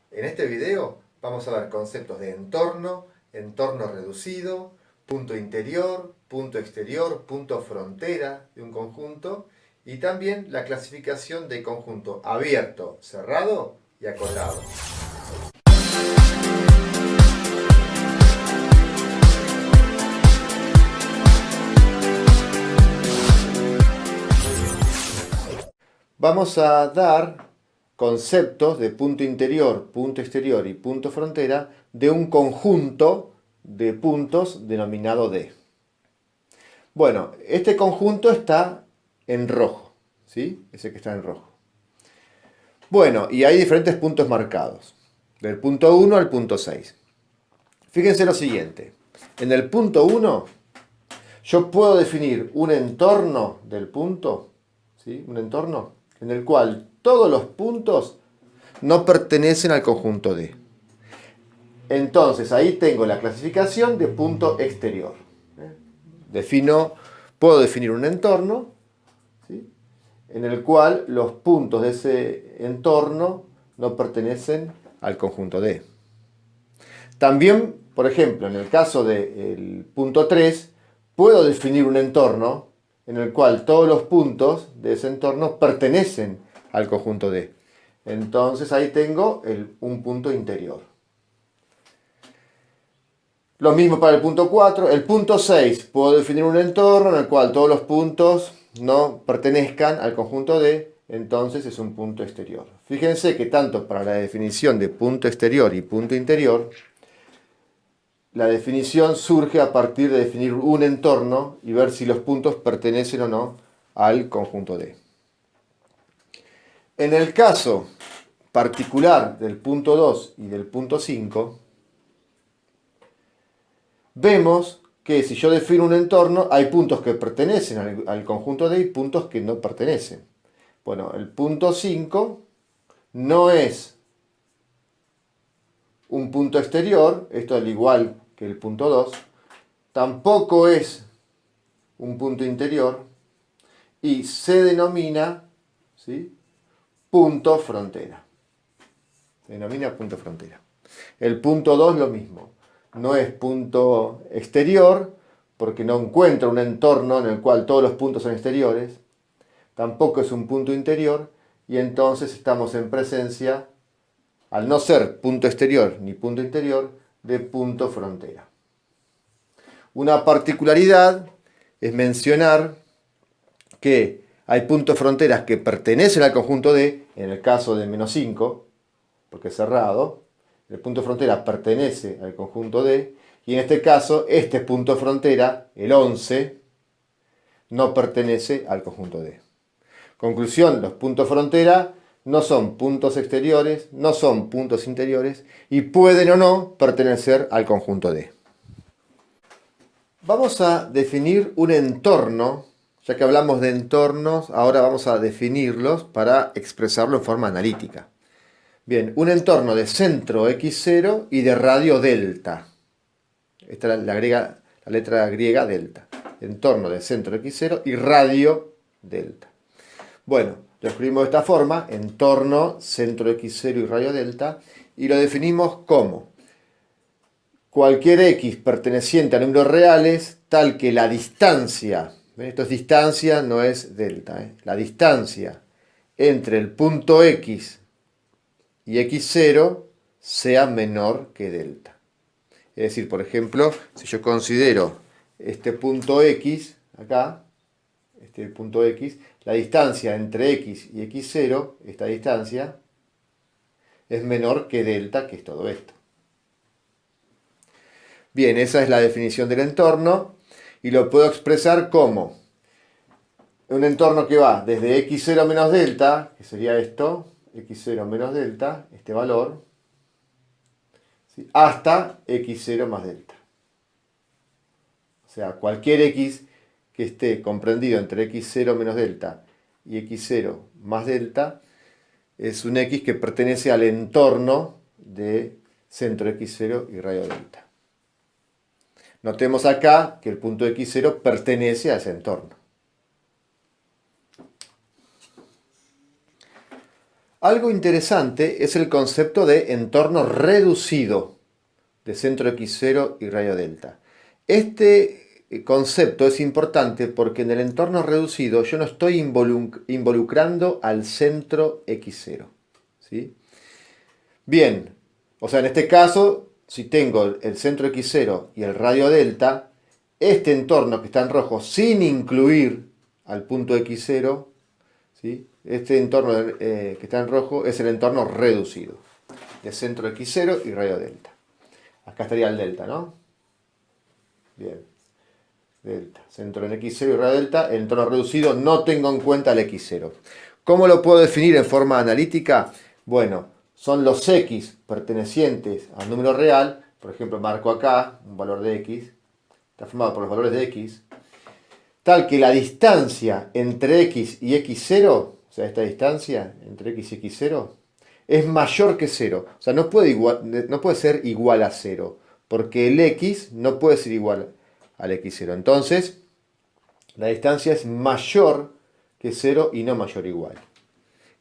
En este video vamos a ver conceptos de entorno, entorno reducido, punto interior, punto exterior, punto frontera de un conjunto y también la clasificación de conjunto abierto, cerrado y acotado. Vamos a dar conceptos de punto interior, punto exterior y punto frontera de un conjunto de puntos denominado D. Bueno, este conjunto está en rojo, ¿sí? Ese que está en rojo. Bueno, y hay diferentes puntos marcados, del punto 1 al punto 6. Fíjense lo siguiente, en el punto 1 yo puedo definir un entorno del punto, ¿sí? Un entorno en el cual todos los puntos no pertenecen al conjunto D. Entonces ahí tengo la clasificación de punto exterior. Puedo definir un entorno, ¿sí? En el cual los puntos de ese entorno no pertenecen al conjunto D. También, por ejemplo, en el caso del punto 3, puedo definir un entorno en el cual todos los puntos de ese entorno pertenecen al conjunto D. Entonces ahí tengo un punto interior. Lo mismo para el punto 4. El punto 6, puedo definir un entorno en el cual todos los puntos no pertenezcan al conjunto D, entonces es un punto exterior. Fíjense que tanto para la definición de punto exterior y punto interior, la definición surge a partir de definir un entorno y ver si los puntos pertenecen o no al conjunto D. En el caso particular del punto 2 y del punto 5, vemos que si yo defino un entorno, hay puntos que pertenecen al conjunto D y puntos que no pertenecen. Bueno, el punto 5 no es un punto exterior, esto al igual que el punto 2, tampoco es un punto interior y se denomina, ¿sí?, punto frontera. Se denomina punto frontera. El punto 2 lo mismo. No es punto exterior porque no encuentra un entorno en el cual todos los puntos son exteriores. Tampoco es un punto interior y entonces estamos en presencia, al no ser punto exterior ni punto interior, de punto frontera. Una particularidad es mencionar que hay puntos fronteras que pertenecen al conjunto D, en el caso de menos 5, porque es cerrado. El punto frontera pertenece al conjunto D, y en este caso, este punto frontera, el 11, no pertenece al conjunto D. Conclusión, los puntos frontera no son puntos exteriores, no son puntos interiores, y pueden o no pertenecer al conjunto D. Vamos a definir un entorno, ya que hablamos de entornos, ahora vamos a definirlos para expresarlo en forma analítica. Bien, un entorno de centro x0 y de radio delta. Esta es la letra griega delta. Entorno de centro x0 y radio delta. Bueno, lo escribimos de esta forma, entorno, centro x0 y radio delta, y lo definimos como cualquier x perteneciente a números reales, tal que la distancia, esto es distancia, no es delta, la distancia entre el punto x y x0 sea menor que delta. Es decir, por ejemplo, si yo considero este punto x, acá, este punto x, la distancia entre x y x0, esta distancia, es menor que delta, que es todo esto. Bien, esa es la definición del entorno y lo puedo expresar como un entorno que va desde x0 menos delta, que sería esto, x0 menos delta, este valor, ¿sí?, hasta x0 más delta. O sea, cualquier x que esté comprendido entre x0 menos delta y x0 más delta es un x que pertenece al entorno de centro x0 y radio delta. Notemos acá que el punto x0 pertenece a ese entorno. Algo interesante es el concepto de entorno reducido de centro X0 y radio delta. Este concepto es importante porque en el entorno reducido yo no estoy involucrando al centro X0. ¿Sí? Bien, o sea, en este caso, si tengo el centro X0 y el radio delta, este entorno que está en rojo, sin incluir al punto X0, ¿sí? Este entorno que está en rojo es el entorno reducido de centro X0 y radio delta. Acá estaría el delta, ¿no? Bien, delta, centro en X0 y radio delta, el entorno reducido, no tengo en cuenta el X0. ¿Cómo lo puedo definir en forma analítica? Bueno, son los X pertenecientes al número real, por ejemplo, marco acá un valor de X, está formado por los valores de X, tal que la distancia entre X y X0, o sea, esta distancia entre X y X0, es mayor que 0. O sea, no puede ser igual a 0, porque el X no puede ser igual al X0. Entonces, la distancia es mayor que 0 y no mayor o igual.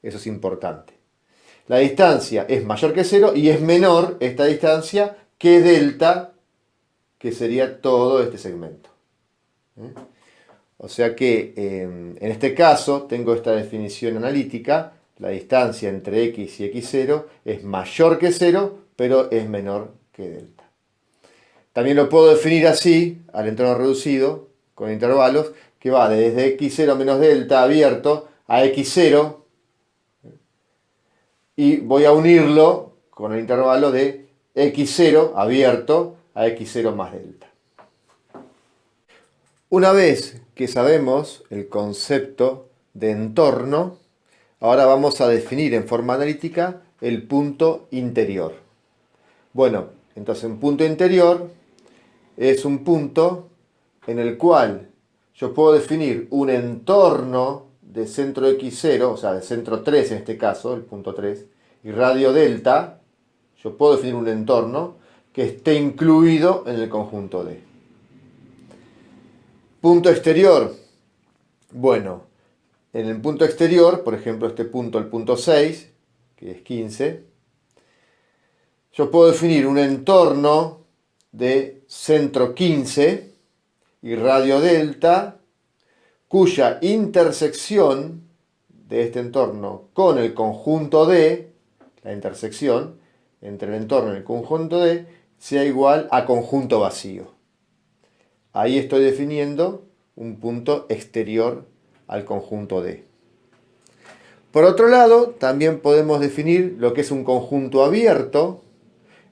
Eso es importante. La distancia es mayor que 0 y es menor esta distancia que delta, que sería todo este segmento. O sea que en este caso tengo esta definición analítica, la distancia entre x y x0 es mayor que 0, pero es menor que delta. También lo puedo definir así, al entorno reducido, con intervalos, que va desde x0 menos delta abierto a x0, y voy a unirlo con el intervalo de x0 abierto a x0 más delta. Una vez que sabemos el concepto de entorno, ahora vamos a definir en forma analítica el punto interior. Bueno, entonces un punto interior es un punto en el cual yo puedo definir un entorno de centro X0, o sea, de centro 3 en este caso, el punto 3, y radio delta, yo puedo definir un entorno que esté incluido en el conjunto D. Punto exterior. Bueno, en el punto exterior, por ejemplo, este punto, el punto 6, que es 15, yo puedo definir un entorno de centro 15 y radio delta, cuya intersección de este entorno con el conjunto D, la intersección entre el entorno y el conjunto D, sea igual a conjunto vacío. Ahí estoy definiendo un punto exterior al conjunto D. Por otro lado, también podemos definir lo que es un conjunto abierto.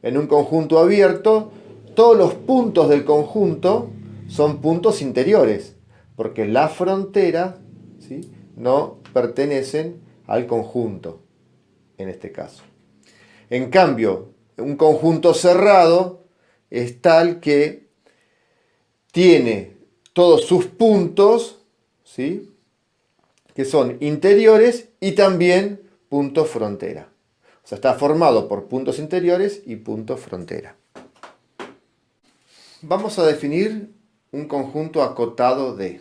En un conjunto abierto, todos los puntos del conjunto son puntos interiores, porque las fronteras, ¿sí?, no pertenecen al conjunto, en este caso. En cambio, un conjunto cerrado es tal que tiene todos sus puntos, ¿sí?, que son interiores y también puntos frontera. O sea, está formado por puntos interiores y puntos frontera. Vamos a definir un conjunto acotado D.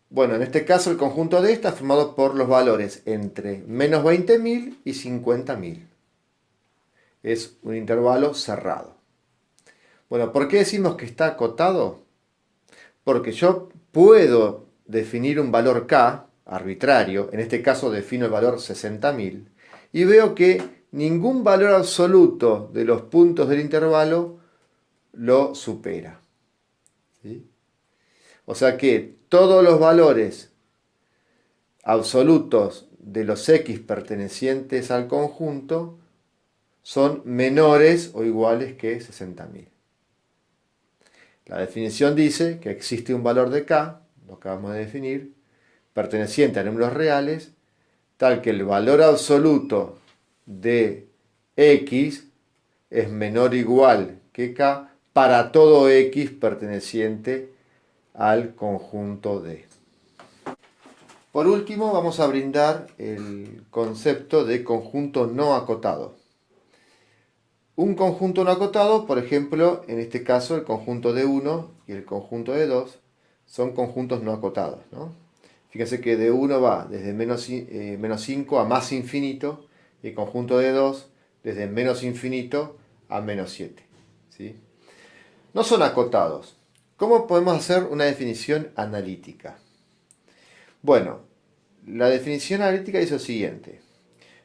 Bueno, en este caso el conjunto D está formado por los valores entre menos 20.000 y 50.000. Es un intervalo cerrado. Bueno, ¿por qué decimos que está acotado? Porque yo puedo definir un valor K arbitrario, en este caso defino el valor 60.000, y veo que ningún valor absoluto de los puntos del intervalo lo supera. ¿Sí? O sea que todos los valores absolutos de los X pertenecientes al conjunto son menores o iguales que 60.000. La definición dice que existe un valor de K, lo acabamos de definir, perteneciente a números reales, tal que el valor absoluto de X es menor o igual que K para todo X perteneciente al conjunto D. Por último, vamos a brindar el concepto de conjunto no acotado. Un conjunto no acotado, por ejemplo, en este caso el conjunto D1 y el conjunto D2 son conjuntos no acotados, ¿no? Fíjense que de 1 va desde menos 5 a más infinito, y el conjunto de 2 desde menos infinito a menos 7. ¿Sí? No son acotados. ¿Cómo podemos hacer una definición analítica? Bueno, la definición analítica dice lo siguiente.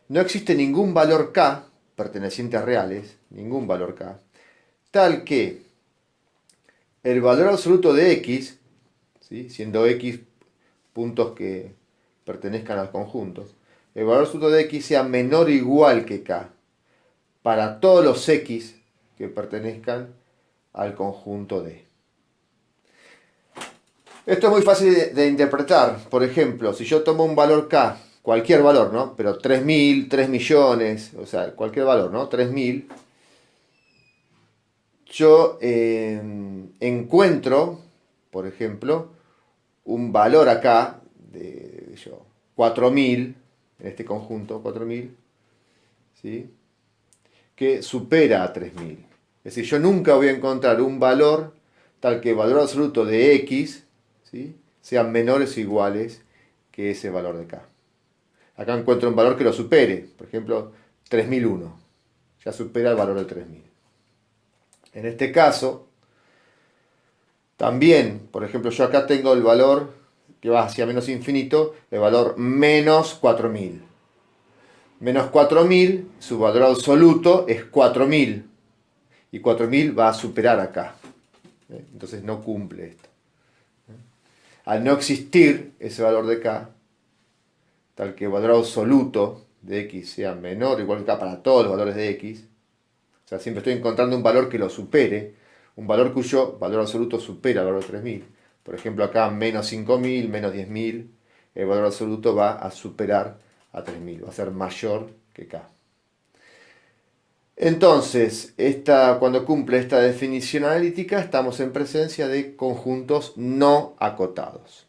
No existe ningún valor k, perteneciente a reales, ningún valor k, tal que el valor absoluto de x, ¿sí? Siendo x puntos que pertenezcan al conjunto, el valor absoluto de x sea menor o igual que k para todos los x que pertenezcan al conjunto D. Esto es muy fácil de interpretar. Por ejemplo, si yo tomo un valor k, cualquier valor, ¿no? Pero 3.000, 3 millones, o sea, cualquier valor, ¿no? 3.000, yo encuentro, por ejemplo, un valor acá de 4.000, en este conjunto, 4.000, ¿sí? Que supera a 3.000. Es decir, yo nunca voy a encontrar un valor tal que el valor absoluto de x, ¿sí? Sean menores o iguales que ese valor de k. Acá encuentro un valor que lo supere, por ejemplo, 3001. Ya supera el valor de 3.000. En este caso, también, por ejemplo, yo acá tengo el valor que va hacia menos infinito, el valor menos 4.000. Menos 4.000, su valor absoluto es 4.000. Y 4.000 va a superar acá. Entonces no cumple esto. Al no existir ese valor de k, tal que el valor absoluto de x sea menor o igual que k para todos los valores de x, o sea, siempre estoy encontrando un valor que lo supere, un valor cuyo valor absoluto supera el valor de 3.000. Por ejemplo, acá menos 5.000, menos 10.000, el valor absoluto va a superar a 3.000, va a ser mayor que k. Entonces, cuando cumple esta definición analítica, estamos en presencia de conjuntos no acotados.